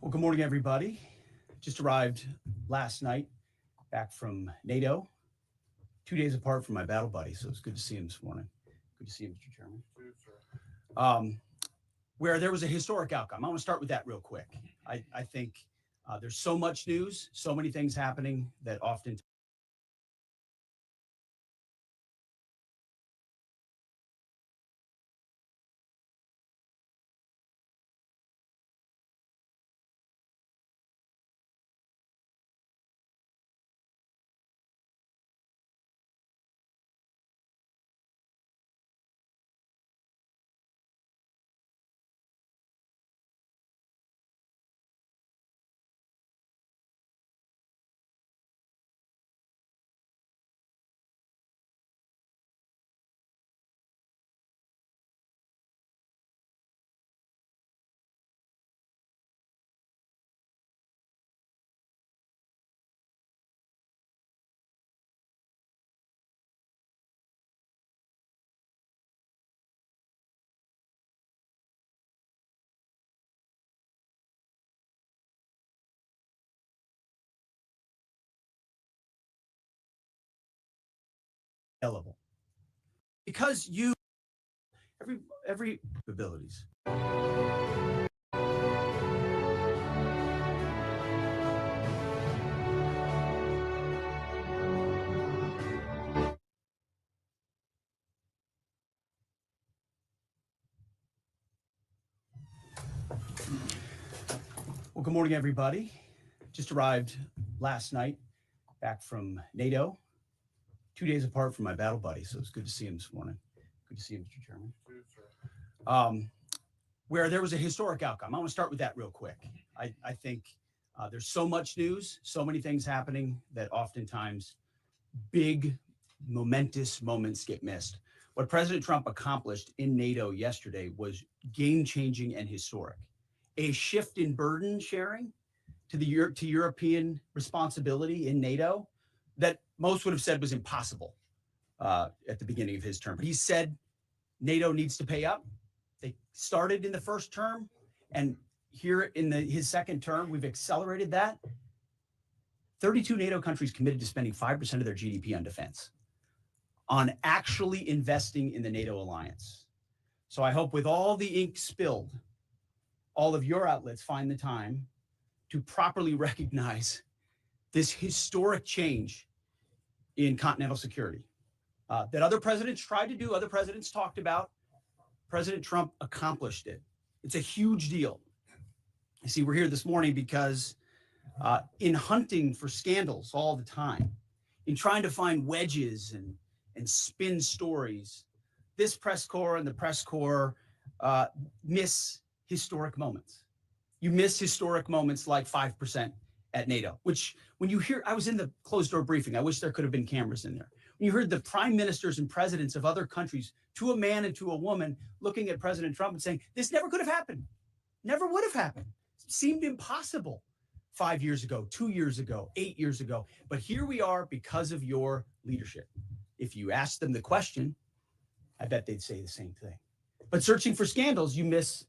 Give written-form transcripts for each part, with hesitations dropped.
Well, good morning, everybody. Just arrived last night back from NATO, 2 days apart from my battle buddy. So it's good to see him this morning. Good to see you, Mr. Chairman. Where there was a historic outcome. I want to start with that real quick. I think there's so much news, so many things happening that often available because you every abilities. Well, good morning, everybody. Just arrived last night back from NATO, 2 days apart from my battle buddy. So it's good to see him this morning. Good to see you, Mr. Chairman. Where there was a historic outcome. I want to start with that real quick. I think there's so much news, so many things happening that oftentimes big, momentous moments get missed. What President Trump accomplished in NATO yesterday was game-changing and historic. A shift in burden sharing to European responsibility in NATO that most would have said was impossible at the beginning of his term. But he said NATO needs to pay up. They started in the first term, and here in his second term, we've accelerated that. 32 NATO countries committed to spending 5% of their GDP on defense, on actually investing in the NATO alliance. So I hope with all the ink spilled, all of your outlets find the time to properly recognize this historic change in continental security that other presidents tried to do, other presidents talked about. President Trump accomplished it. It's a huge deal. You see, we're here this morning because in hunting for scandals all the time, in trying to find wedges and spin stories, this press corps and the press corps miss historic moments. You miss historic moments like 5% at NATO, which when you hear, I was in the closed door briefing. I wish there could have been cameras in there. When you heard the prime ministers and presidents of other countries, to a man and to a woman, looking at President Trump and saying, this never could have happened. Never would have happened. It seemed impossible 5 years ago, 2 years ago, 8 years ago. But here we are because of your leadership. If you ask them the question, I bet they'd say the same thing. But searching for scandals, you miss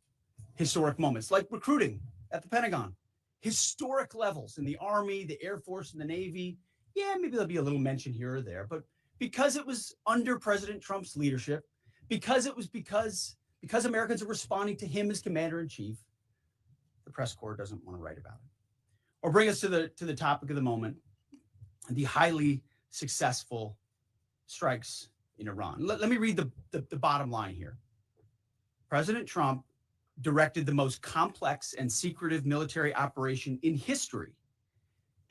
historic moments like recruiting at the Pentagon, historic levels in the Army, the Air Force, and the Navy. Yeah, maybe there'll be a little mention here or there, but because it was under President Trump's leadership, because Americans are responding to him as commander in chief, the press corps doesn't want to write about it. Or bring us to the topic of the moment, the highly successful strikes in Iran. Let me read the bottom line here. President Trump directed the most complex and secretive military operation in history.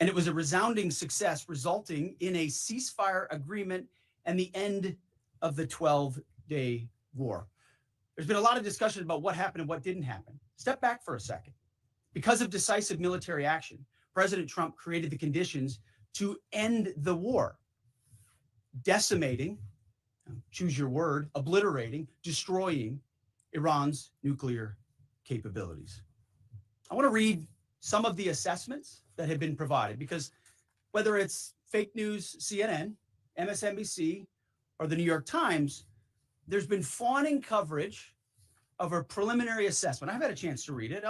And it was a resounding success, resulting in a ceasefire agreement and the end of the 12-day war. There's been a lot of discussion about what happened and what didn't happen. Step back for a second. Because of decisive military action, President Trump created the conditions to end the war, decimating, choose your word, obliterating, destroying Iran's nuclear capabilities. I want to read some of the assessments that have been provided, because whether it's fake news, CNN, MSNBC, or the New York Times, there's been fawning coverage of a preliminary assessment. I've had a chance to read it.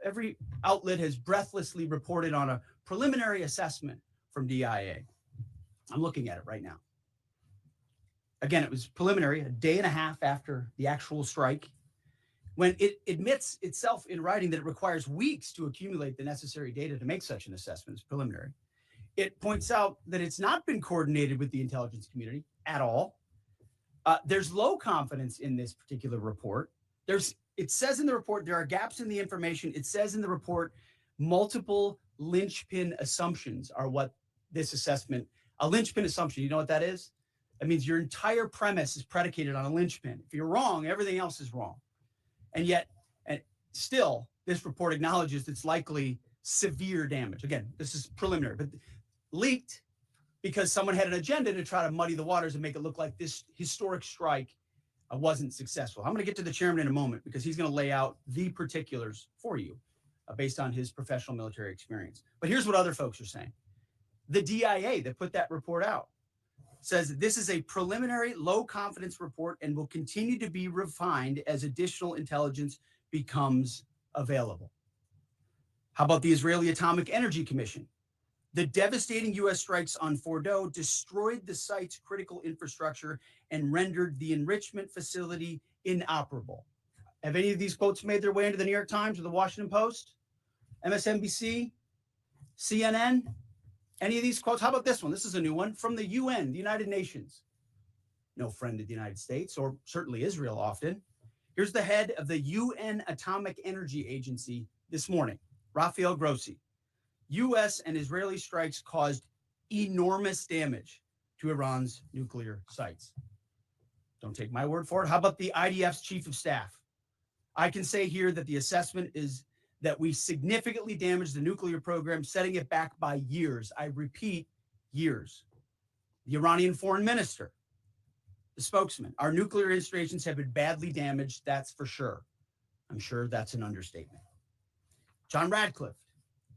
every outlet has breathlessly reported on a preliminary assessment from DIA. I'm looking at it right now. Again, it was preliminary, a day and a half after the actual strike, when it admits itself in writing that it requires weeks to accumulate the necessary data to make such an assessment. It's preliminary. It points out that it's not been coordinated with the intelligence community at all. There's low confidence in this particular report. It says in the report there are gaps in the information. It says in the report multiple linchpin assumptions are what this assessment, a linchpin assumption, you know what that is? That means your entire premise is predicated on a linchpin. If you're wrong, everything else is wrong. And yet, and still, this report acknowledges it's likely severe damage. Again, this is preliminary, but leaked because someone had an agenda to try to muddy the waters and make it look like this historic strike wasn't successful. I'm going to get to the chairman in a moment because he's going to lay out the particulars for you based on his professional military experience. But here's what other folks are saying. The DIA that put that report out says this is a preliminary low confidence report and will continue to be refined as additional intelligence becomes available. How about the Israeli Atomic Energy Commission? The devastating U.S. strikes on Fordow destroyed the site's critical infrastructure and rendered the enrichment facility inoperable. Have any of these quotes made their way into the New York Times or the Washington Post, MSNBC, CNN? Any of these quotes? How about this one? This is a new one from the UN, the United Nations. No friend of the United States, or certainly Israel often. Here's the head of the UN Atomic Energy Agency this morning, Rafael Grossi. U.S. and Israeli strikes caused enormous damage to Iran's nuclear sites. Don't take my word for it. How about the IDF's chief of staff? I can say here that the assessment is that we significantly damaged the nuclear program, setting it back by years. I repeat, years. The Iranian foreign minister, the spokesman, our nuclear installations have been badly damaged, that's for sure. I'm sure that's an understatement. John Radcliffe,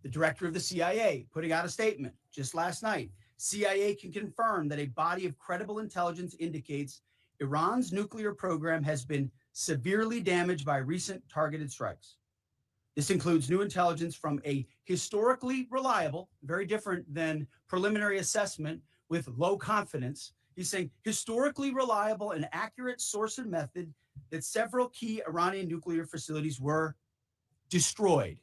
the director of the CIA, putting out a statement just last night. CIA can confirm that a body of credible intelligence indicates Iran's nuclear program has been severely damaged by recent targeted strikes. This includes new intelligence from a historically reliable, very different than preliminary assessment with low confidence. He's saying historically reliable and accurate source and method that several key Iranian nuclear facilities were destroyed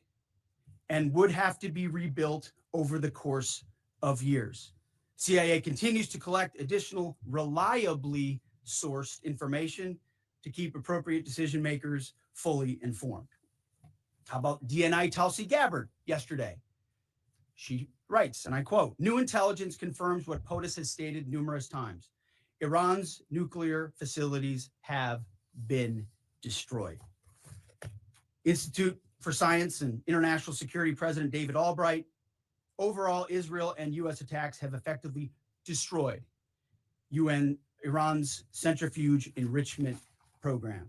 and would have to be rebuilt over the course of years. CIA continues to collect additional reliably sourced information to keep appropriate decision makers fully informed. How about DNI Tulsi Gabbard yesterday? She writes, and I quote, new intelligence confirms what POTUS has stated numerous times. Iran's nuclear facilities have been destroyed. Institute for Science and International Security President David Albright, overall, Israel and U.S. attacks have effectively destroyed Iran's centrifuge enrichment program.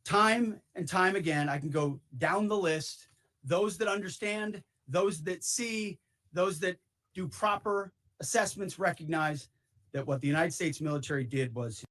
Time and time again, I can go down the list. Those that understand, those that see, those that do proper assessments recognize that what the United States military did was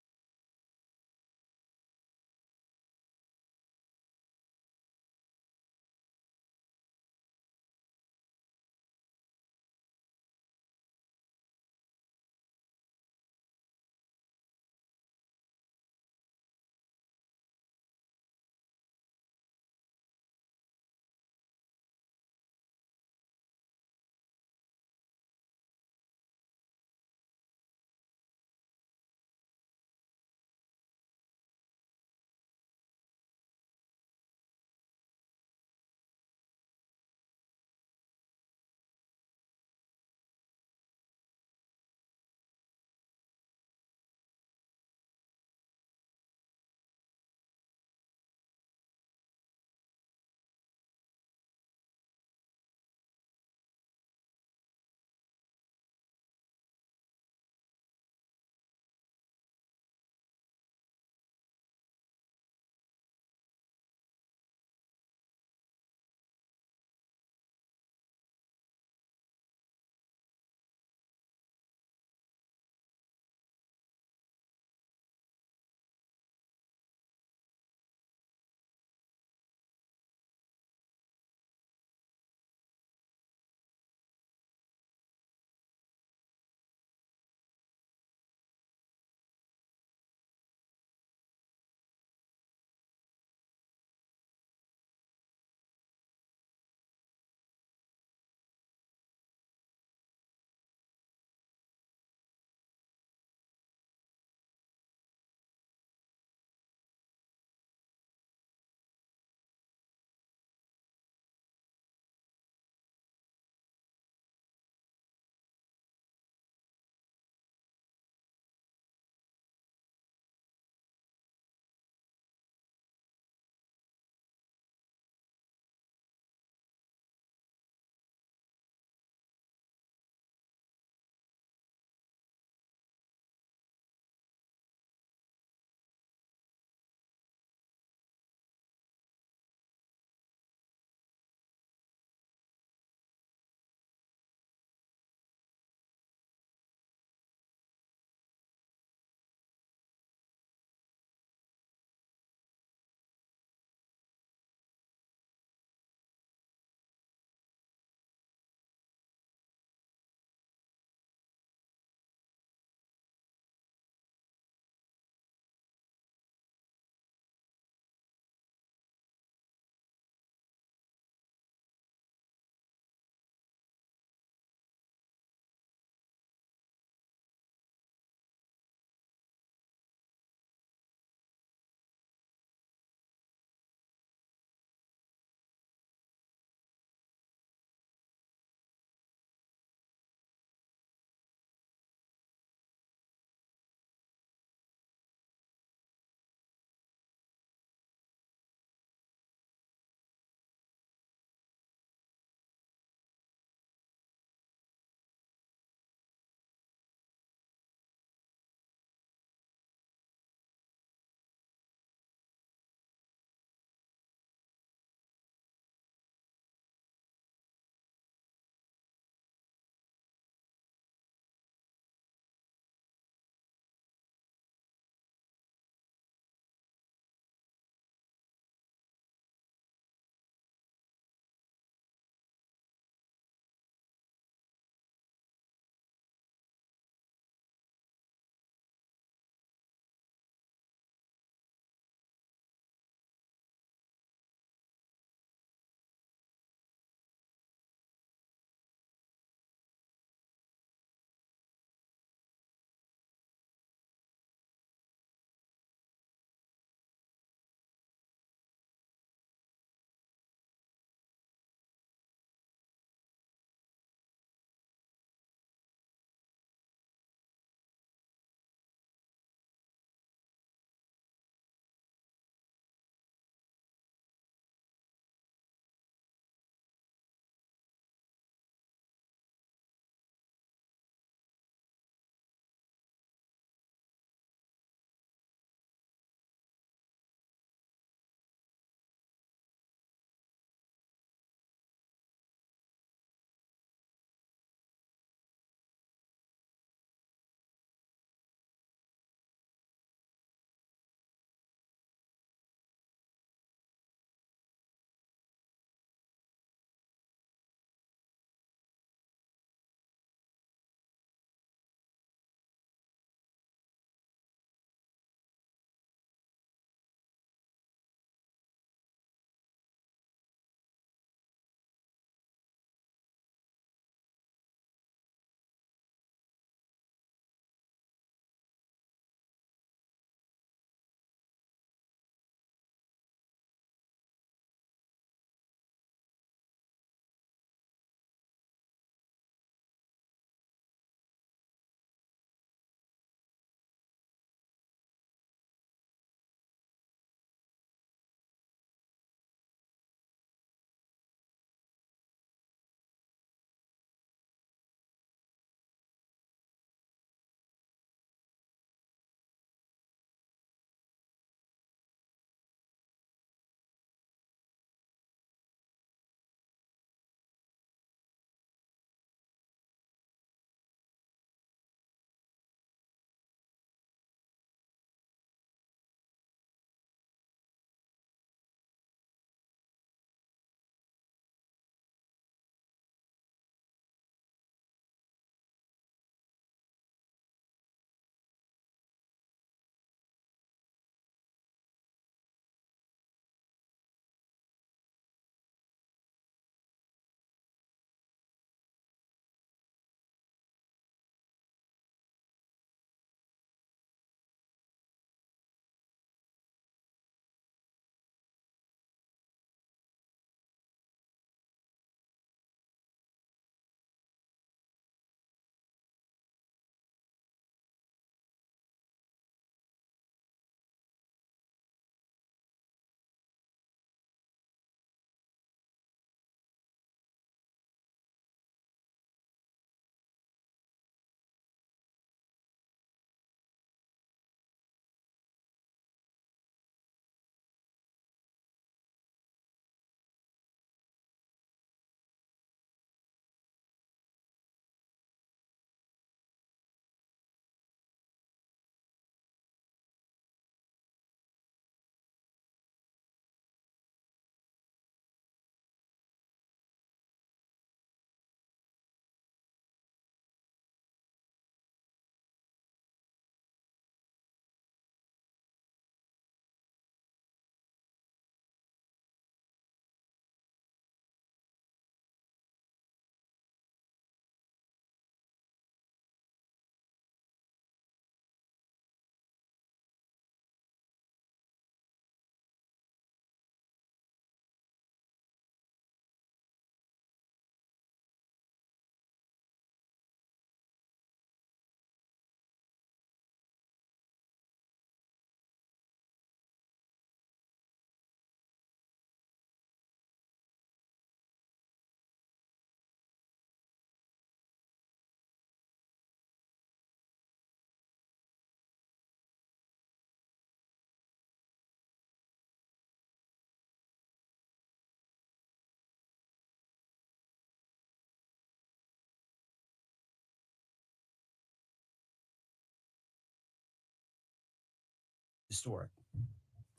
historic.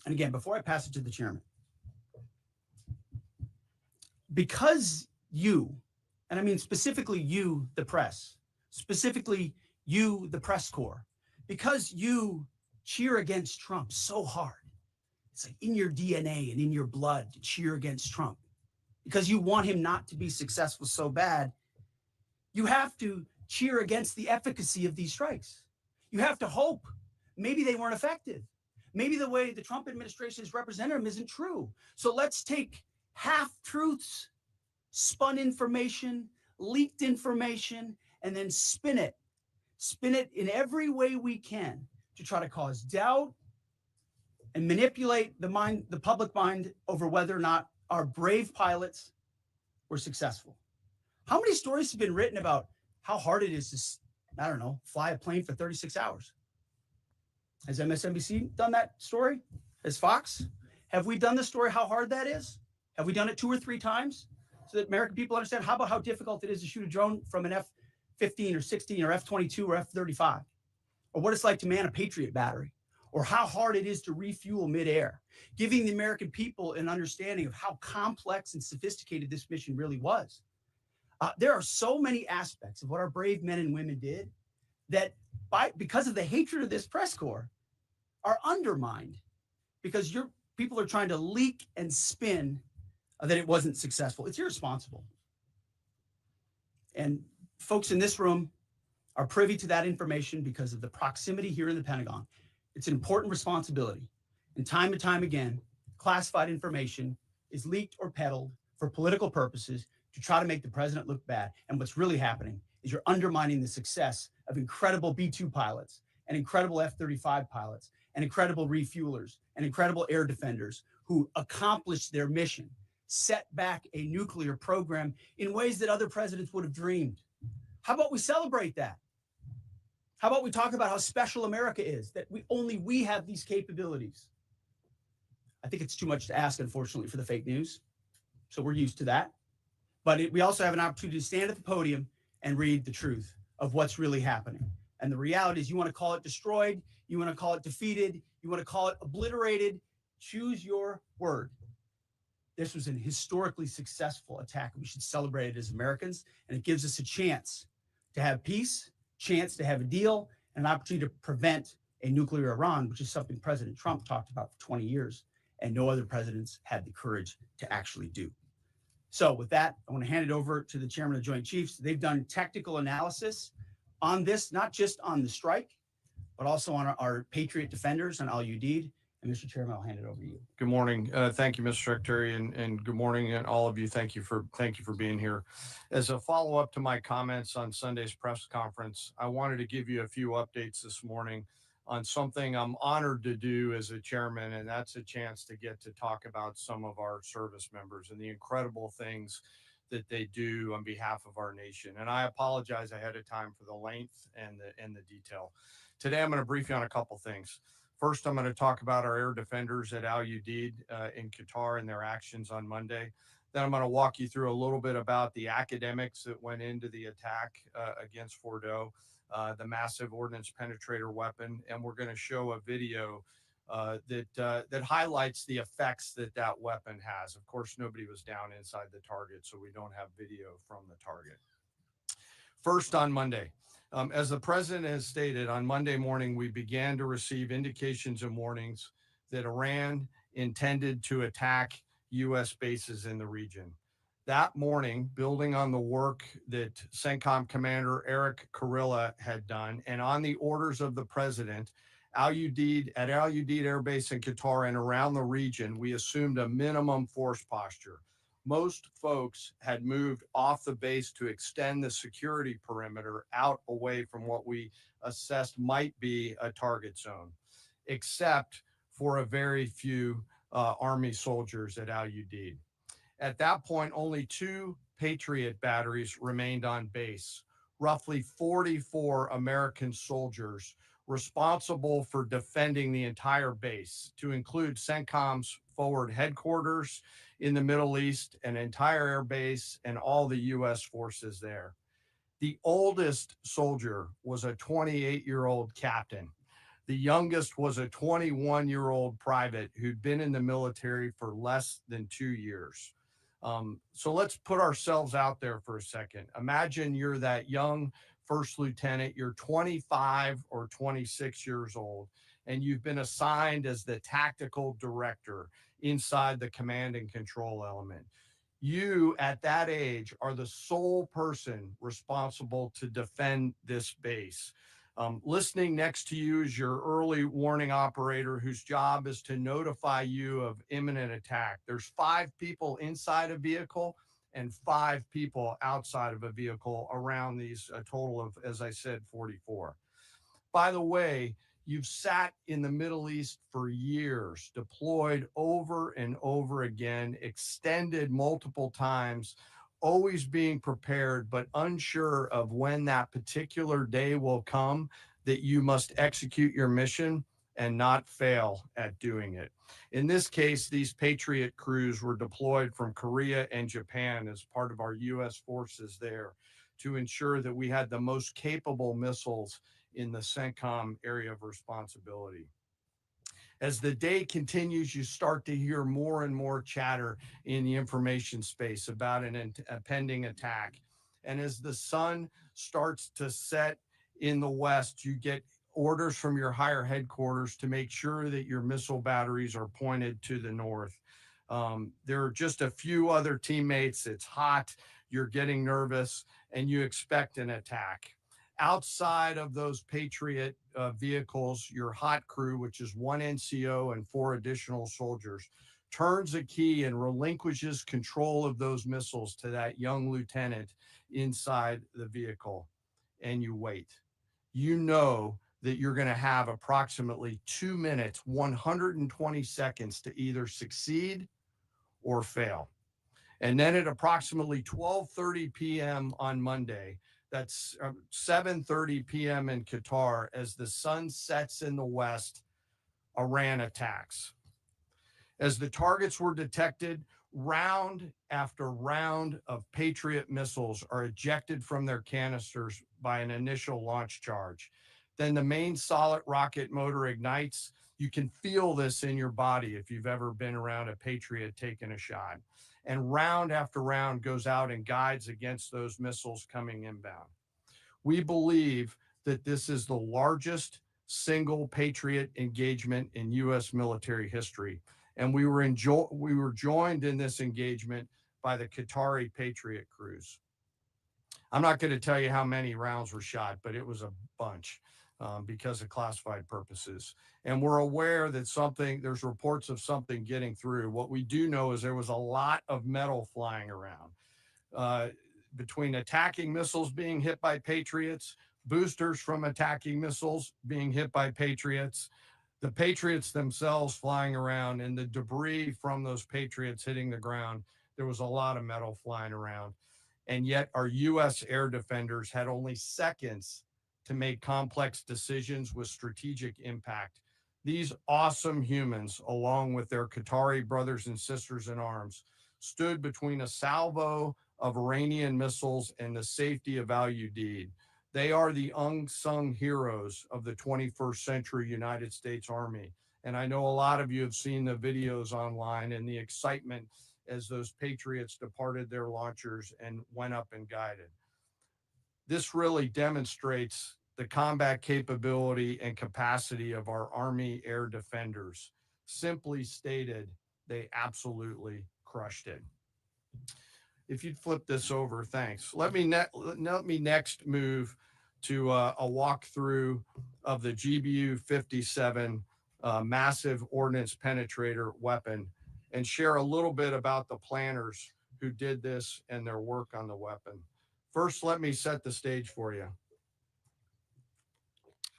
And again, before I pass it to the chairman, because you, and I mean specifically you, the press, specifically you, the press corps, because you cheer against Trump so hard, it's like in your DNA and in your blood to cheer against Trump, because you want him not to be successful so bad, you have to cheer against the efficacy of these strikes. You have to hope maybe they weren't effective. Maybe the way the Trump administration has represented them isn't true. So let's take half-truths, spun information, leaked information, and then spin it in every way we can to try to cause doubt and manipulate the public mind over whether or not our brave pilots were successful. How many stories have been written about how hard it is to, I don't know, fly a plane for 36 hours? Has MSNBC done that story? Has Fox? Have we done the story how hard that is? Have we done it 2 or 3 times so that American people understand? How about how difficult it is to shoot a drone from an F-15 or 16 or F-22 or F-35? Or what it's like to man a Patriot battery? Or how hard it is to refuel midair? Giving the American people an understanding of how complex and sophisticated this mission really was. There are so many aspects of what our brave men and women did that because of the hatred of this press corps are undermined because your people are trying to leak and spin that it wasn't successful. It's irresponsible. And folks in this room are privy to that information because of the proximity here in the Pentagon. It's an important responsibility. And time again, classified information is leaked or peddled for political purposes to try to make the president look bad. And what's really happening is you're undermining the success of incredible B-2 pilots and incredible F-35 pilots and incredible refuelers and incredible air defenders who accomplished their mission, set back a nuclear program in ways that other presidents would have dreamed. How about we celebrate that? How about we talk about how special America is, that only we have these capabilities? I think it's too much to ask, unfortunately, for the fake news. So we're used to that. But we also have an opportunity to stand at the podium and read the truth of what's really happening. And the reality is, you want to call it destroyed, you want to call it defeated, you want to call it obliterated, choose your word. This was an historically successful attack. We should celebrate it as Americans, and it gives us a chance to have peace, chance to have a deal, and an opportunity to prevent a nuclear Iran, which is something President Trump talked about for 20 years, and no other presidents had the courage to actually do. So with that, I want to hand it over to the chairman of the Joint Chiefs. They've done technical analysis on this, not just on the strike, but also on our Patriot defenders and Al-Udeid. And Mr. Chairman, I'll hand it over to you. Good morning. Thank you, Mr. Secretary, and good morning, and all of you. Thank you for being here. As a follow-up to my comments on Sunday's press conference, I wanted to give you a few updates this morning on something I'm honored to do as a chairman, and that's a chance to get to talk about some of our service members and the incredible things that they do on behalf of our nation. And I apologize ahead of time for the length and the detail. Today, I'm going to brief you on a couple things. First, I'm going to talk about our air defenders at Al-Udeid in Qatar and their actions on Monday. Then I'm going to walk you through a little bit about the academics that went into the attack against Fordo, the massive ordnance penetrator weapon, and we're going to show a video that highlights the effects that weapon has. Of course, nobody was down inside the target, so we don't have video from the target. First, on Monday. As the president has stated, on Monday morning, we began to receive indications and warnings that Iran intended to attack U.S. bases in the region. That morning, building on the work that CENTCOM Commander Eric Kurilla had done, and on the orders of the president, Al-Udeid Air Base in Qatar and around the region, we assumed a minimum force posture. Most folks had moved off the base to extend the security perimeter out away from what we assessed might be a target zone, except for a very few Army soldiers at Al-Udeid. At that point, only 2 Patriot batteries remained on base, roughly 44 American soldiers responsible for defending the entire base, to include CENTCOM's forward headquarters in the Middle East, an entire air base, and all the U.S. forces there. The oldest soldier was a 28-year-old captain The youngest was a 21-year-old private who'd been in the military for less than 2 years. So let's put ourselves out there for a second. Imagine you're that young first lieutenant, you're 25 or 26 years old, and you've been assigned as the tactical director inside the command and control element. You, at that age, are the sole person responsible to defend this base. Listening next to you is your early warning operator, whose job is to notify you of imminent attack. There's 5 people inside a vehicle and 5 people outside of a vehicle around these, a total of, as I said, 44. By the way, you've sat in the Middle East for years, deployed over and over again, extended multiple times, always being prepared, but unsure of when that particular day will come that you must execute your mission and not fail at doing it. In this case, these Patriot crews were deployed from Korea and Japan as part of our U.S. forces there to ensure that we had the most capable missiles in the CENTCOM area of responsibility. As the day continues, you start to hear more and more chatter in the information space about a pending attack. And as the sun starts to set in the west, you get orders from your higher headquarters to make sure that your missile batteries are pointed to the north. There are just a few other teammates. It's hot, you're getting nervous, and you expect an attack. Outside of those Patriot vehicles, your hot crew, which is 1 NCO and 4 additional soldiers, turns a key and relinquishes control of those missiles to that young lieutenant inside the vehicle. And you wait. You know that you're going to have approximately 2 minutes, 120 seconds to either succeed or fail. And then at approximately 12:30 p.m. on Monday, that's 7:30 p.m. in Qatar, as the sun sets in the west, Iran attacks. As the targets were detected, round after round of Patriot missiles are ejected from their canisters by an initial launch charge. Then the main solid rocket motor ignites. You can feel this in your body if you've ever been around a Patriot taking a shot. And round after round goes out and guides against those missiles coming inbound. We believe that this is the largest single Patriot engagement in U.S. military history. And we were joined in this engagement by the Qatari Patriot crews. I'm not going to tell you how many rounds were shot, but it was a bunch because of classified purposes. And we're aware that there's reports of something getting through. What we do know is there was a lot of metal flying around. Between attacking missiles being hit by Patriots, boosters from attacking missiles being hit by Patriots, the Patriots themselves flying around, and the debris from those Patriots hitting the ground, there was a lot of metal flying around. And yet our U.S. air defenders had only seconds to make complex decisions with strategic impact. These awesome humans, along with their Qatari brothers and sisters in arms, stood between a salvo of Iranian missiles and the safety of Al Udeid. They are the unsung heroes of the 21st century United States Army. And I know a lot of you have seen the videos online and the excitement as those Patriots departed their launchers and went up and guided. This really demonstrates the combat capability and capacity of our Army air defenders. Simply stated, they absolutely crushed it. If you'd flip this over, thanks. Let me next move to a walkthrough of the GBU-57 massive ordnance penetrator weapon and share a little bit about the planners who did this and their work on the weapon. First, let me set the stage for you.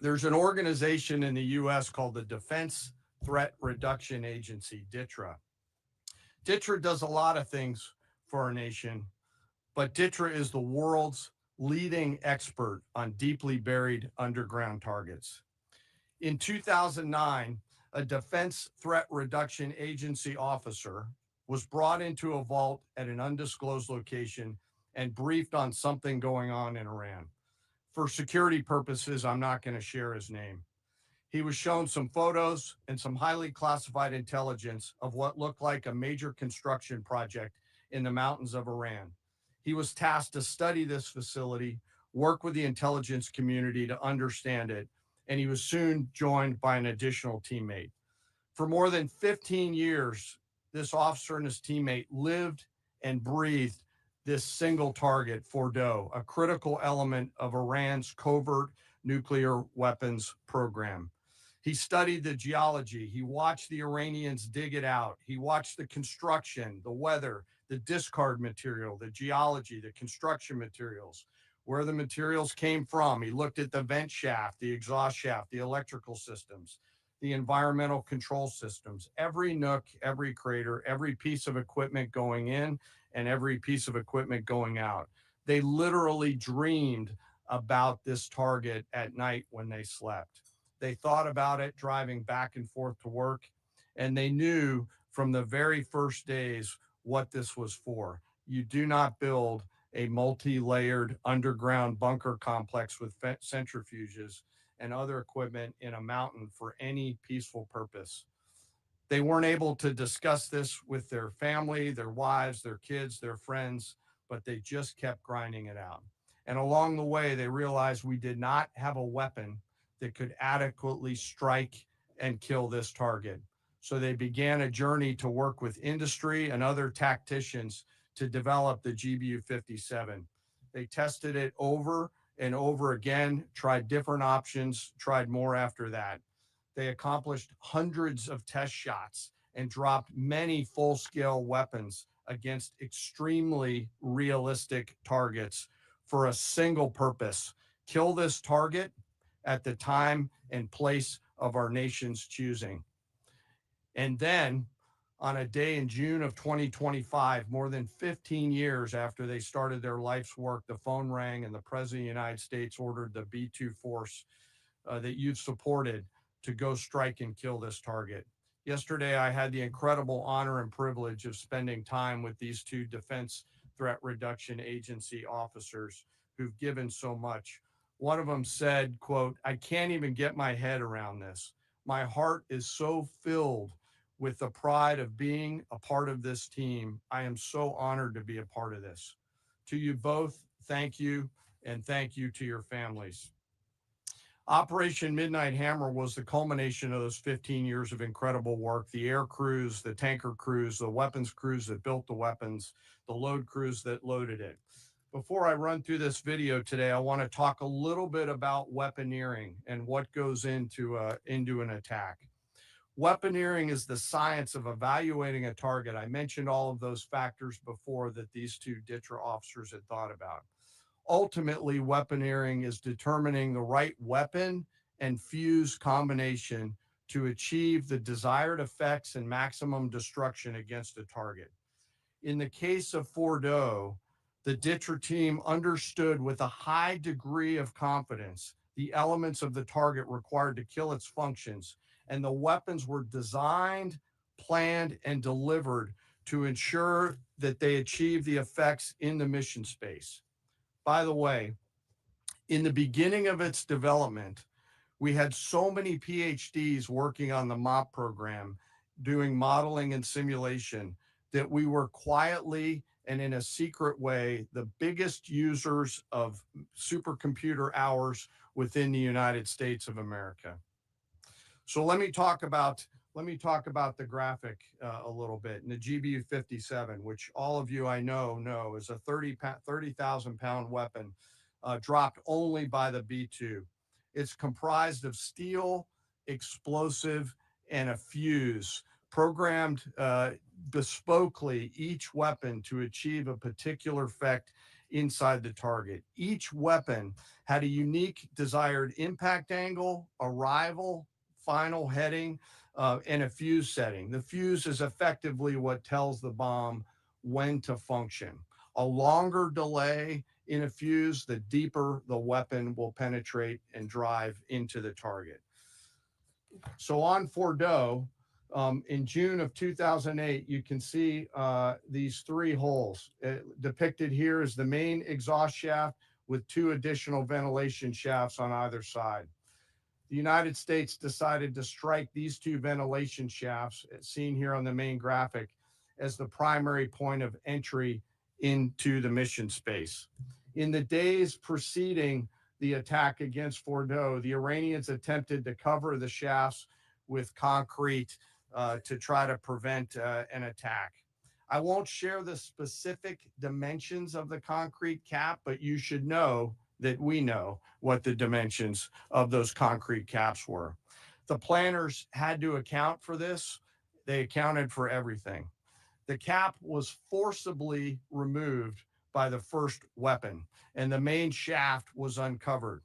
There's an organization in the U.S. called the Defense Threat Reduction Agency, DTRA. DTRA does a lot of things for our nation, but DTRA is the world's leading expert on deeply buried underground targets. In 2009, a Defense Threat Reduction Agency officer was brought into a vault at an undisclosed location and briefed on something going on in Iran. For security purposes, I'm not going to share his name. He was shown some photos and some highly classified intelligence of what looked like a major construction project in the mountains of Iran. He was tasked to study this facility, work with the intelligence community to understand it, and he was soon joined by an additional teammate. For more than 15 years, this officer and his teammate lived and breathed this single target, Fordow, a critical element of Iran's covert nuclear weapons program. He studied the geology. He watched the Iranians dig it out. He watched the construction, the weather, the discard material, the geology, the construction materials, where the materials came from. He looked at the vent shaft, the exhaust shaft, the electrical systems, the environmental control systems, every nook, every crater, every piece of equipment going in and every piece of equipment going out. They literally dreamed about this target at night when they slept. They thought about it driving back and forth to work, and they knew from the very first days what this was for. You do not build a multi-layered underground bunker complex with centrifuges and other equipment in a mountain for any peaceful purpose. They weren't able to discuss this with their family, their wives, their kids, their friends, but they just kept grinding it out. And along the way, they realized we did not have a weapon that could adequately strike and kill this target. So they began a journey to work with industry and other tacticians to develop the GBU-57. They tested it over and over again, tried different options, tried more after that. They accomplished hundreds of test shots and dropped many full-scale weapons against extremely realistic targets for a single purpose: kill this target at the time and place of our nation's choosing. And then on a day in June of 2025, more than 15 years after they started their life's work, the phone rang and the President of the United States ordered the B-2 force that you've supported to go strike and kill this target. Yesterday, I had the incredible honor and privilege of spending time with these two Defense Threat Reduction Agency officers who've given so much. One of them said, quote, "I can't even get my head around this. My heart is so filled with the pride of being a part of this team. I am so honored to be a part of this." To you both, thank you, and thank you to your families. Operation Midnight Hammer was the culmination of those 15 years of incredible work. The air crews, the tanker crews, the weapons crews that built the weapons, the load crews that loaded it. Before I run through this video today, I want to talk a little bit about weaponeering and what goes into an attack. Weaponeering is the science of evaluating a target. I mentioned all of those factors before that these two DTRA officers had thought about. Ultimately, weaponeering is determining the right weapon and fuse combination to achieve the desired effects and maximum destruction against a target. In the case of Fordow, the DTRA team understood with a high degree of confidence the elements of the target required to kill its functions, and the weapons were designed, planned, and delivered to ensure that they achieve the effects in the mission space. By the way, in the beginning of its development, we had so many PhDs working on the MOP program, doing modeling and simulation, that we were quietly and in a secret way the biggest users of supercomputer hours within the United States of America. So let me talk about the graphic a little bit. And the GBU-57, which all of you I know is a 30,000 pound weapon dropped only by the B-2. It's comprised of steel, explosive, and a fuse, programmed bespokely each weapon to achieve a particular effect inside the target. Each weapon had a unique desired impact angle, arrival, final heading, and a fuse setting. The fuse is effectively what tells the bomb when to function. A longer delay in a fuse, the deeper the weapon will penetrate and drive into the target. So on Fordow, in June of 2008, you can see these three holes. Depicted here is the main exhaust shaft with two additional ventilation shafts on either side. the United States decided to strike these two ventilation shafts, seen here on the main graphic, as the primary point of entry into the mission space. In the days preceding the attack against Fordow, the Iranians attempted to cover the shafts with concrete to try to prevent an attack. I won't share the specific dimensions of the concrete cap, but you should know that we know what the dimensions of those concrete caps were. The planners had to account for this. They accounted for everything. The cap was forcibly removed by the first weapon, and the main shaft was uncovered.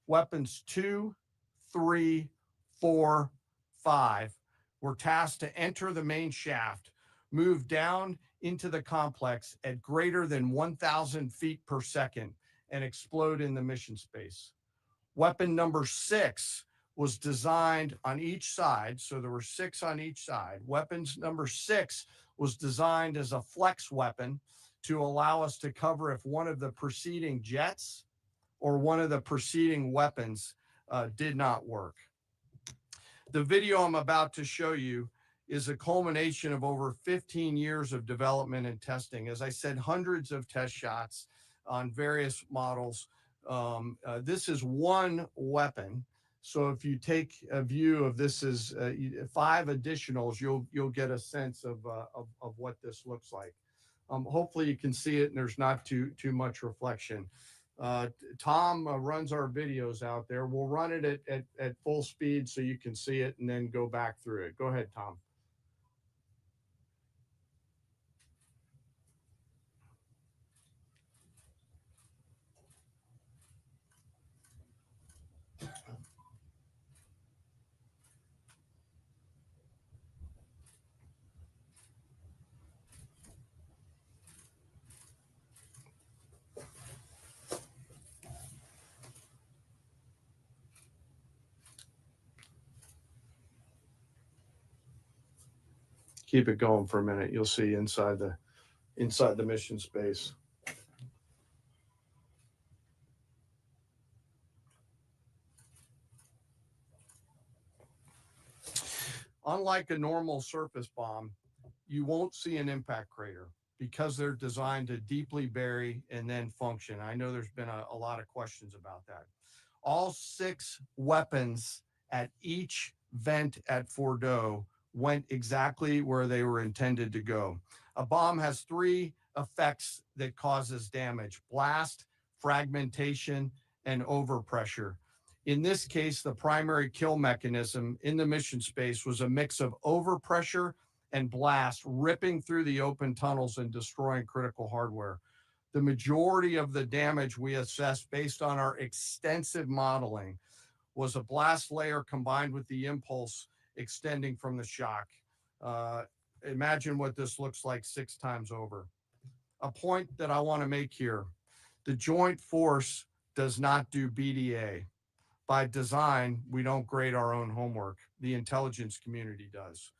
Weapons 2, 3, 4, 5 were tasked to enter the main shaft, move down into the complex at greater than 1,000 feet per second, and explode in the mission space. Weapon number 6 was designed on each side, so there were 6 on each side. Weapons number 6 was designed as a flex weapon to allow us to cover if one of the preceding jets or one of the preceding weapons did not work. The video I'm about to show you is a culmination of over 15 years of development and testing. As I said, hundreds of test shots on various models. This is one weapon. So if you take a view of this as 5 additionals, you'll get a sense of what this looks like. Hopefully you can see it and there's not too much reflection. Tom runs our videos out there. We'll run it at full speed so you can see it and then go back through it. Go ahead, Tom. Keep it going for a minute. You'll see inside the mission space. Unlike a normal surface bomb, you won't see an impact crater because they're designed to deeply bury and then function. I know there's been a lot of questions about that. All 6 weapons at each vent at Fordow went exactly where they were intended to go. A bomb has 3 effects that causes damage: blast, fragmentation, and overpressure. In this case, the primary kill mechanism in the mission space was a mix of overpressure and blast ripping through the open tunnels and destroying critical hardware. The majority of the damage we assessed based on our extensive modeling was a blast layer combined with the impulse extending from the shock. Imagine what this looks like 6 times over. A point that I want to make here: the joint force does not do BDA. By design, we don't grade our own homework. The intelligence community does.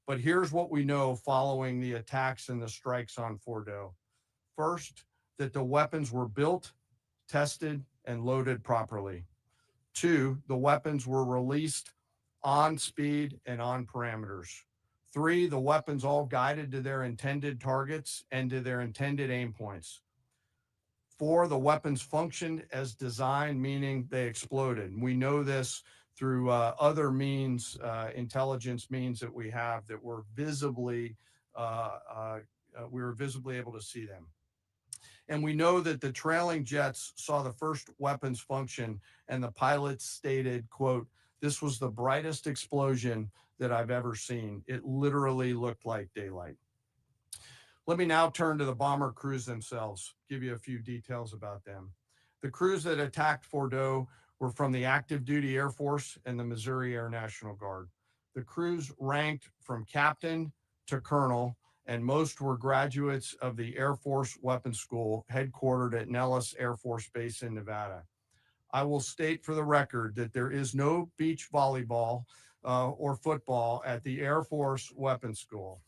But here's what we know following the attacks and the strikes on Fordow. First, that the weapons were built, tested, and loaded properly. 2, the weapons were released on speed and on parameters. 3, the weapons all guided to their intended targets and to their intended aim points. 4, the weapons functioned as designed, meaning they exploded. We know this through other means, intelligence means that we have that were visibly, we were visibly able to see them. And we know that the trailing jets saw the first weapons function, and the pilots stated, quote, "This was the brightest explosion that I've ever seen. It literally looked like daylight." Let me now turn to the bomber crews themselves, give you a few details about them. The crews that attacked Fordow were from the active duty Air Force and the Missouri Air National Guard. The crews ranked from captain to colonel, and most were graduates of the Air Force Weapons School headquartered at Nellis Air Force Base in Nevada. I will state for the record that there is no beach volleyball or football at the Air Force Weapons School.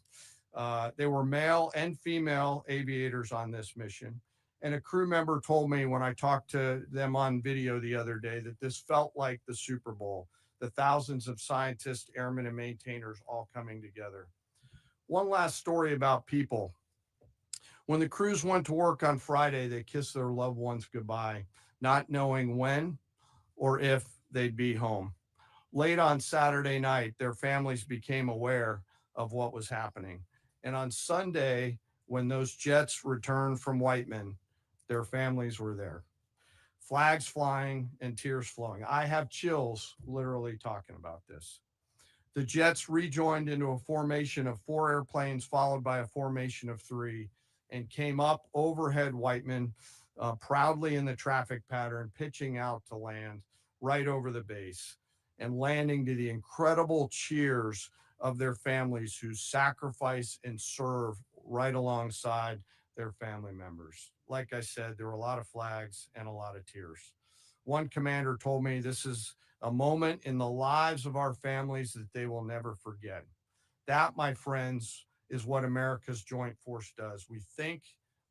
There were male and female aviators on this mission, And a crew member told me when I talked to them on video the other day that this felt like the Super Bowl, the thousands of scientists, airmen, and maintainers all coming together. One last story about people. When the crews went to work on Friday, they kissed their loved ones goodbye, not knowing when or if they'd be home. Late on Saturday night, their families became aware of what was happening. And on Sunday, when those jets returned from Whiteman, their families were there. Flags flying and tears flowing. I have chills literally talking about this. The jets rejoined into a formation of 4 airplanes, followed by a formation of 3, and came up overhead Whiteman, proudly in the traffic pattern, pitching out to land right over the base and landing to the incredible cheers of their families who sacrifice and serve right alongside their family members. Like I said, there were a lot of flags and a lot of tears. One commander told me this is a moment in the lives of our families that they will never forget. That, my friends, is what America's Joint Force does. We think,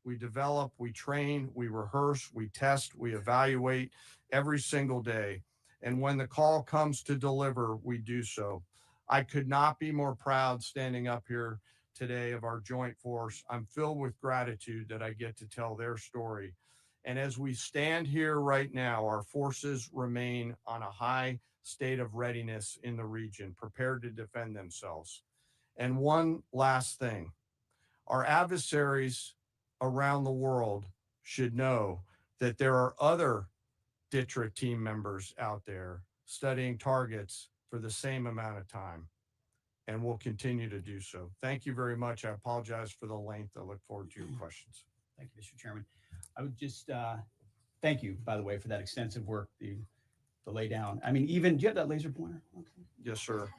we develop, we train, we rehearse, we test, we evaluate every single day. And when the call comes to deliver, we do so. I could not be more proud standing up here today of our Joint Force. I'm filled with gratitude that I get to tell their story. And as we stand here right now, our forces remain on a high state of readiness in the region, prepared to defend themselves. And one last thing, our adversaries around the world should know that there are other DTRA team members out there studying targets for the same amount of time, and will continue to do so. Thank you very much. I apologize for the length. I look forward to your questions. Thank you, Mr. Chairman. I would just thank you, by the way, for that extensive work, the lay down. I mean, even, do you have that laser pointer? Okay. Yes, sir.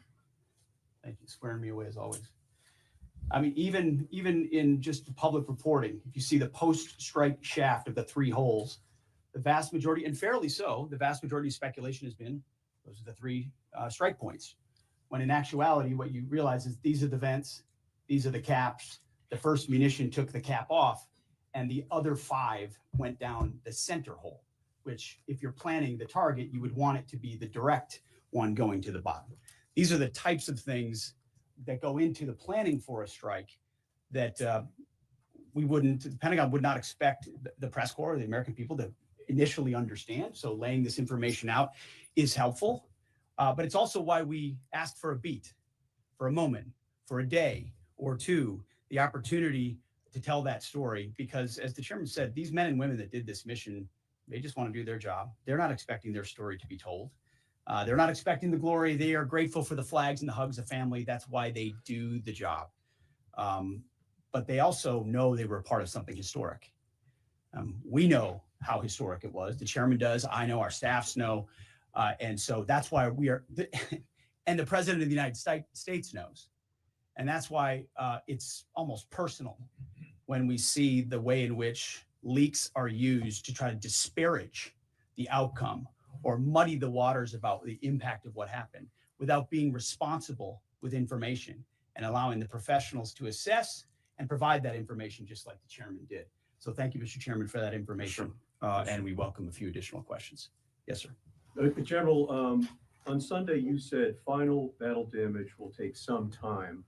Thank you, squaring me away as always. I mean, even in just public reporting, if you see the post-strike shaft of the 3 holes, the vast majority, and fairly so, the vast majority of speculation has been those are the 3 strike points. When in actuality, what you realize is these are the vents, these are the caps. The first munition took the cap off, and the other 5 went down the center hole, which if you're planning the target, you would want it to be the direct one going to the bottom. These are the types of things that go into the planning for a strike that the Pentagon would not expect the press corps, the American people, to initially understand. So laying this information out is helpful, but it's also why we ask for a beat, for a moment, for a day or 2, the opportunity to tell that story, because as the chairman said, these men and women that did this mission, they just want to do their job. They're not expecting their story to be told. They're not expecting the glory. They are grateful for the flags and the hugs of family. That's why they do the job. But they also know they were a part of something historic. We know how historic it was. The chairman does. I know, our staffs know. And so that's why we are, and the president of the United States knows. And that's why it's almost personal when we see the way in which leaks are used to try to disparage the outcome or muddy the waters about the impact of what happened without being responsible with information and allowing the professionals to assess and provide that information just like the chairman did. So thank you, Mr. Chairman, for that information. Sure. And we welcome a few additional questions. Yes, sir. General, on Sunday, you said final battle damage will take some time.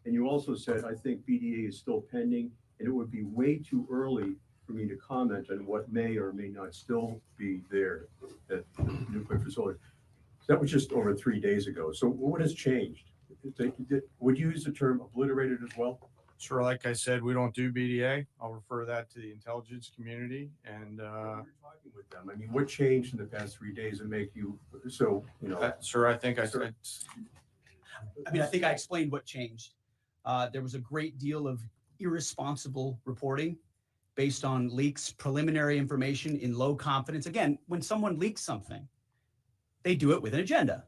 And you also said, I think BDA is still pending, and it would be way too early for me to comment on what may or may not still be there at the nuclear facility. That was just over 3 days ago. So what has changed? Would you use the term obliterated as well? Sure. Like I said, we don't do BDA. I'll refer that to the intelligence community. And you're talking with them. I mean, what changed in the past 3 days and make you so, you know? Sir, I think I said. I mean, I think I explained what changed. There was a great deal of irresponsible reporting based on leaks, preliminary information in low confidence. Again, when someone leaks something, they do it with an agenda.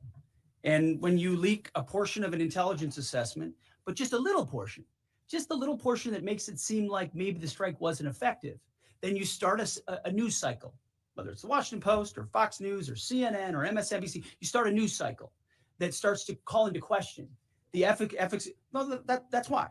And when you leak a portion of an intelligence assessment, but just a little portion that makes it seem like maybe the strike wasn't effective, then you start a news cycle, whether it's the Washington Post or Fox News or CNN or MSNBC, you start a news cycle that starts to call into question the efficacy. No, that's why.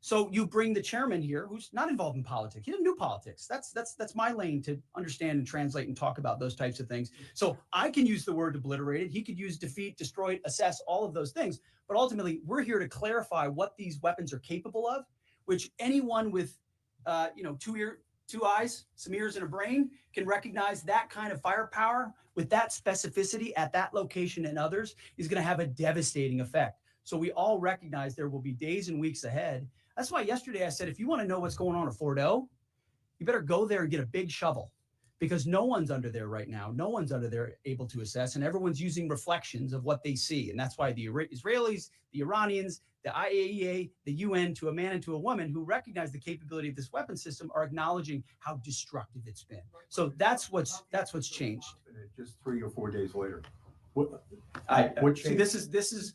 So you bring the chairman here, who's not involved in politics. He doesn't do politics. That's my lane to understand and translate and talk about those types of things. So I can use the word obliterated. He could use defeat, destroy, assess, all of those things. But ultimately, we're here to clarify what these weapons are capable of, which anyone with, two eyes, some ears, and a brain can recognize that kind of firepower with that specificity at that location and others is going to have a devastating effect. So we all recognize there will be days and weeks ahead. That's why yesterday I said, if you want to know what's going on at Fort O, you better go there and get a big shovel, because no one's under there right now. No one's under there able to assess, and everyone's using reflections of what they see. And that's why the Israelis, the Iranians, the IAEA, the UN, to a man and to a woman who recognize the capability of this weapon system, are acknowledging how destructive it's been. So that's what's changed. Just 3 or 4 days later. What see, this is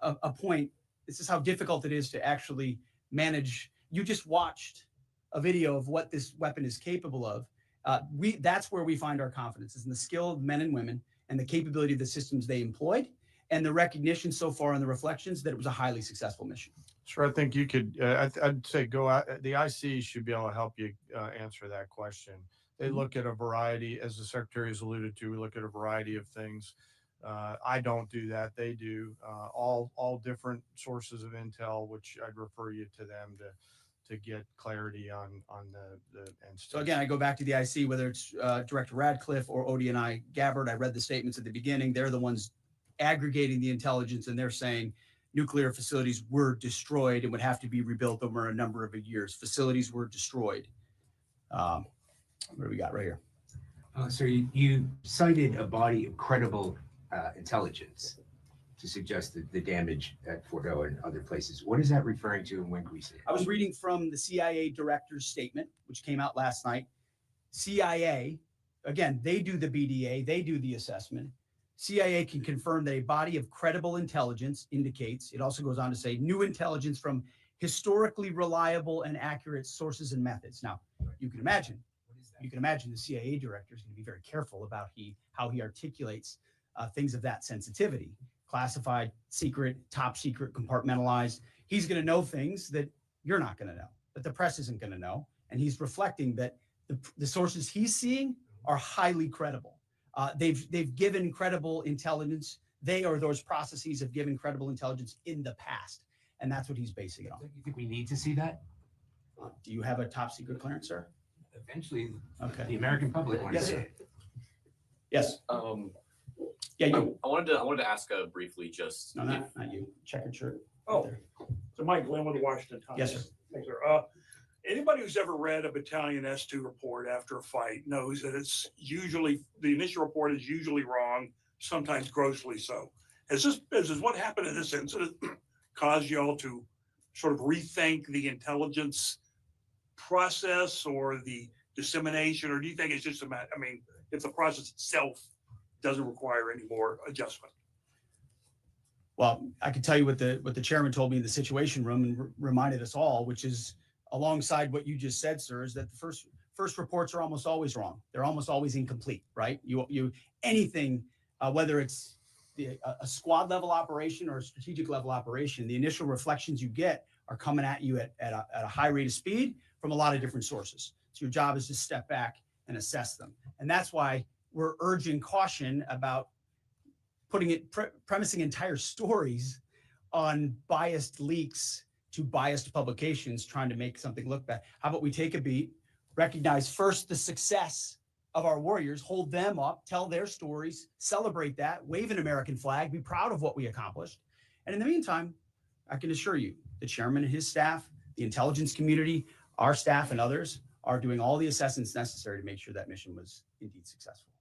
a point. This is how difficult it is to actually manage. You just watched a video of what this weapon is capable of. That's where we find our confidence, is in the skill of men and women and the capability of the systems they employed, and the recognition so far in the reflections that it was a highly successful mission. Sure, I think you could, I'd say go out, the IC should be able to help you answer that question. They look at a variety, as the Secretary has alluded to, we look at a variety of things. I don't do that. They do. All different sources of intel, which I'd refer you to them to get clarity on the instance. So again, I go back to the IC, whether it's Director Radcliffe or ODNI Gabbard. I read the statements at the beginning. They're the ones aggregating the intelligence, and they're saying nuclear facilities were destroyed and would have to be rebuilt over a number of years. Facilities were destroyed. What do we got right here? So you cited a body of credible intelligence to suggest that the damage at Fort O and other places. What is that referring to, and when can we see it? I was reading from the CIA director's statement, which came out last night. CIA, again, they do the BDA, they do the assessment. CIA can confirm that a body of credible intelligence indicates, it also goes on to say, new intelligence from historically reliable and accurate sources and methods. Now, you can imagine the CIA director is going to be very careful about how he articulates things of that sensitivity. Classified, secret, top secret, compartmentalized. He's going to know things that you're not going to know, that the press isn't going to know. And he's reflecting that the sources he's seeing are highly credible. They've given credible intelligence. They or those processes have given credible intelligence in the past. And that's what he's basing it on. Do you think we need to see that? Do you have a top secret clearance, sir? Eventually, Okay. the American public wants Yes, to see sir. it. Yes. Yeah, you. I wanted to ask briefly just. No, not you. Checkered shirt. Oh. There. So Mike Glenn with the Washington Times. Yes, sir. Thanks, sir. Anybody who's ever read a battalion S2 report after a fight knows that it's usually, the initial report is usually wrong, sometimes grossly so. Is what happened in this incident caused y'all to sort of rethink the intelligence process or the dissemination, or do you think it's just if the process itself doesn't require any more adjustment? Well, I can tell you what the chairman told me in the Situation Room and reminded us all, which is alongside what you just said, sir, is that the first reports are almost always wrong. They're almost always incomplete, right? Anything, whether it's a squad level operation or a strategic level operation, the initial reflections you get are coming at you at a high rate of speed from a lot of different sources. So your job is to step back and assess them. And that's why we're urging caution about premising entire stories on biased leaks to biased publications trying to make something look bad. How about we take a beat, recognize first the success of our warriors, hold them up, tell their stories, celebrate that, wave an American flag, be proud of what we accomplished. And in the meantime, I can assure you, the chairman and his staff, the intelligence community, our staff and others are doing all the assessments necessary to make sure that mission was indeed successful.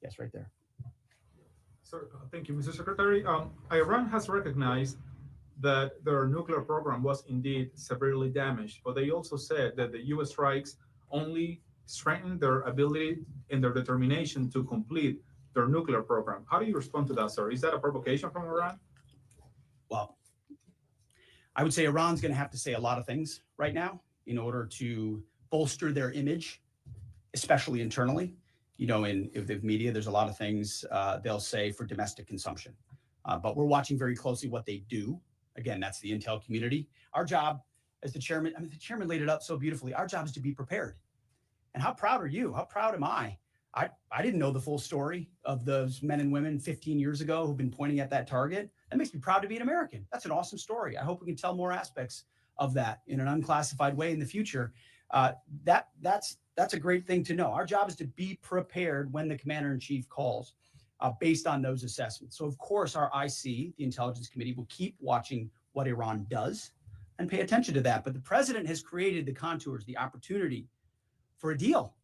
Yes, right there. Sir, thank you, Mr. Secretary. Iran has recognized that their nuclear program was indeed severely damaged, but they also said that the U.S. strikes only strengthened their ability and their determination to complete their nuclear program. How do you respond to that, sir? Is that a provocation from Iran? Well, I would say Iran's going to have to say a lot of things right now in order to bolster their image, especially internally. You know, in the media, there's a lot of things they'll say for domestic consumption. But we're watching very closely what they do. Again, that's the intel community. Our job as the chairman, I mean, the chairman laid it up so beautifully. Our job is to be prepared. And how proud are you? How proud am I? I didn't know the full story of those men and women 15 years ago who've been pointing at that target. That makes me proud to be an American. That's an awesome story. I hope we can tell more aspects of that in an unclassified way in the future. That's a great thing to know. Our job is to be prepared when the commander-in-chief calls based on those assessments. So of course, our IC, the Intelligence Committee, will keep watching what Iran does and pay attention to that. But the president has created the contours, the opportunity for a deal,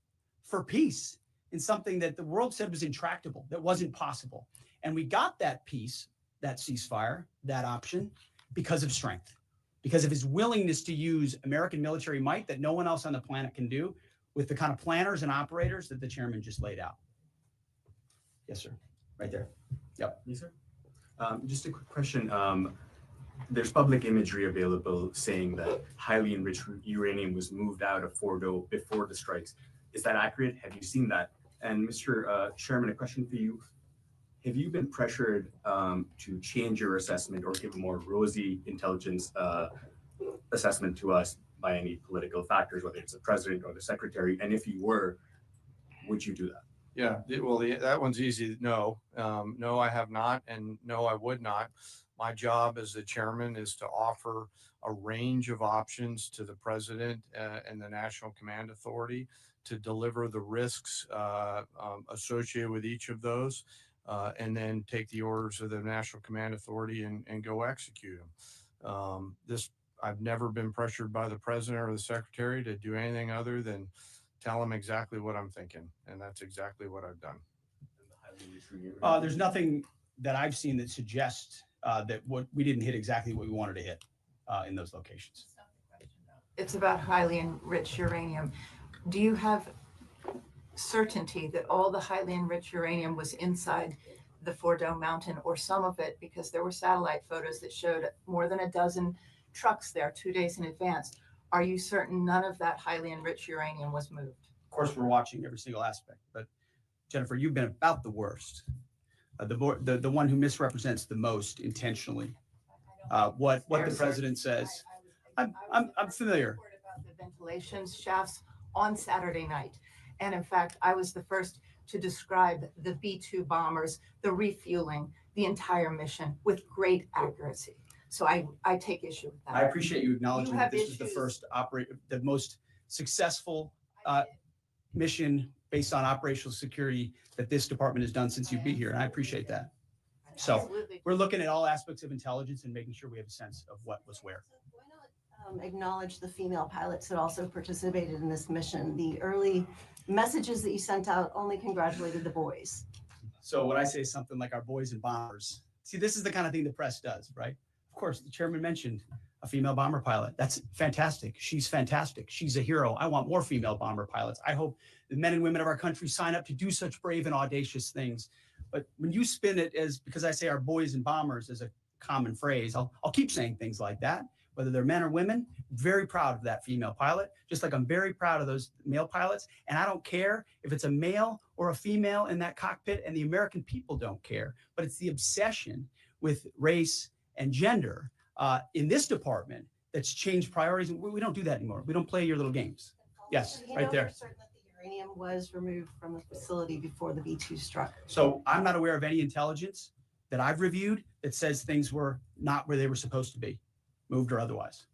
for peace, in something that the world said was intractable, that wasn't possible. And we got that peace, that ceasefire, that option, because of strength, because of his willingness to use American military might that no one else on the planet can do, with the kind of planners and operators that the chairman just laid out. Yes, sir. Right there. Yep. Yes, sir. Just a quick question. There's public imagery available saying that highly enriched uranium was moved out of Fordo before the strikes. Is that accurate? Have you seen that? And Mr. Chairman, a question for you. Have you been pressured to change your assessment or give a more rosy intelligence assessment to us by any political factors, whether it's the president or the secretary? And if you were, would you do that? Yeah, that one's easy. No, no, I have not. And no, I would not. My job as the chairman is to offer a range of options to the president and the National Command Authority to deliver the risks associated with each of those, and then take the orders of the National Command Authority and go execute them. I've never been pressured by the president or the secretary to do anything other than tell them exactly what I'm thinking, and that's exactly what I've done. There's nothing that I've seen that suggests that we didn't hit exactly what we wanted to hit in those locations. It's about highly enriched uranium. Do you have certainty that all the highly enriched uranium was inside the Fordo mountain, or some of it, because there were satellite photos that showed more than a dozen trucks there 2 days in advance? Are you certain none of that highly enriched uranium was moved? Of course, we're watching every single aspect, but Jennifer, you've been about the worst. The one who misrepresents the most intentionally what the president says. I'm familiar. About the ventilation shafts on Saturday night, and in fact, I was the first to describe the B-2 bombers, the refueling, the entire mission with great accuracy. So I take issue with that. I appreciate you acknowledging that this was the issues. first the most successful mission based on operational security that this department has done since you've been here, and I appreciate that. So Absolutely. we're looking at all aspects of intelligence and making sure we have a sense of what was where. Why not acknowledge the female pilots that also participated in this mission? The early messages that you sent out only congratulated the boys. So when I say something like our boys and bombers, see, this is the kind of thing the press does, right? Of course, the chairman mentioned a female bomber pilot. That's fantastic. She's fantastic. She's a hero. I want more female bomber pilots. I hope the men and women of our country sign up to do such brave and audacious things. But when you spin it as, because I say our boys and bombers as a common phrase, I'll keep saying things like that, whether they're men or women. Very proud of that female pilot, just like I'm very proud of those male pilots. And I don't care if it's a male or a female in that cockpit, and the American people don't care. But it's the obsession with race and gender in this department that's changed priorities. We don't do that anymore. We don't play your little games. Yes, right there. For certain that the uranium was removed from the facility before the B-2 struck. So I'm not aware of any intelligence that I've reviewed that says things were not where they were supposed to be, moved or otherwise.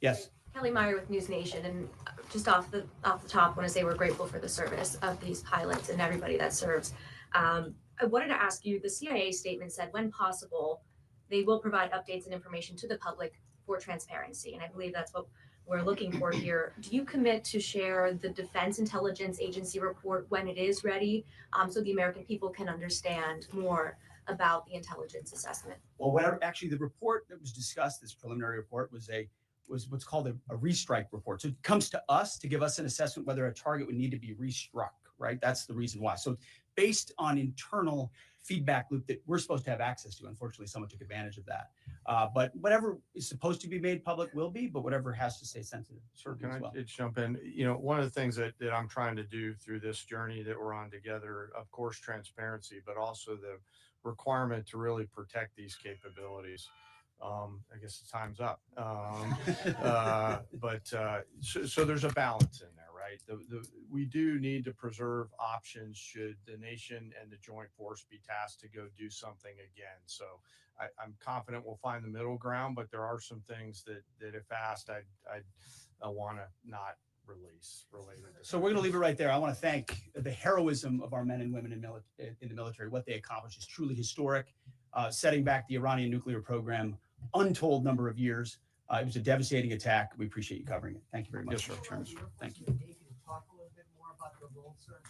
Yes. Kelly Meyer with News Nation, and just off the top, want to say we're grateful for the service of these pilots and everybody that serves. I wanted to ask you, the CIA statement said, when possible, they will provide updates and information to the public for transparency, and I believe that's what we're looking for here. Do you commit to share the Defense Intelligence Agency report when it is ready, so the American people can understand more about the intelligence assessment? Well, actually, the report that was discussed, this preliminary report, was what's called a restrike report. So it comes to us to give us an assessment whether a target would need to be restruck, right? That's the reason why. So based on internal feedback loop that we're supposed to have access to. Unfortunately, someone took advantage of that. But whatever is supposed to be made public will be, but whatever has to stay sensitive. Can I just jump in? You know, one of the things that I'm trying to do through this journey that we're on together, of course, transparency, but also the requirement to really protect these capabilities. I guess the time's up. So there's a balance in there, right? We do need to preserve options should the nation and the joint force be tasked to go do something again. So I'm confident we'll find the middle ground, but there are some things that if asked, I want to not release related to So we're going to leave it right there. I want to thank the heroism of our men and women in the military. What they accomplished is truly historic, setting back the Iranian nuclear program untold number of years. It was a devastating attack. We appreciate you covering it. Thank you very much, Yes, sir. Chairman. Thank you. Talk a little bit more about the role, sir.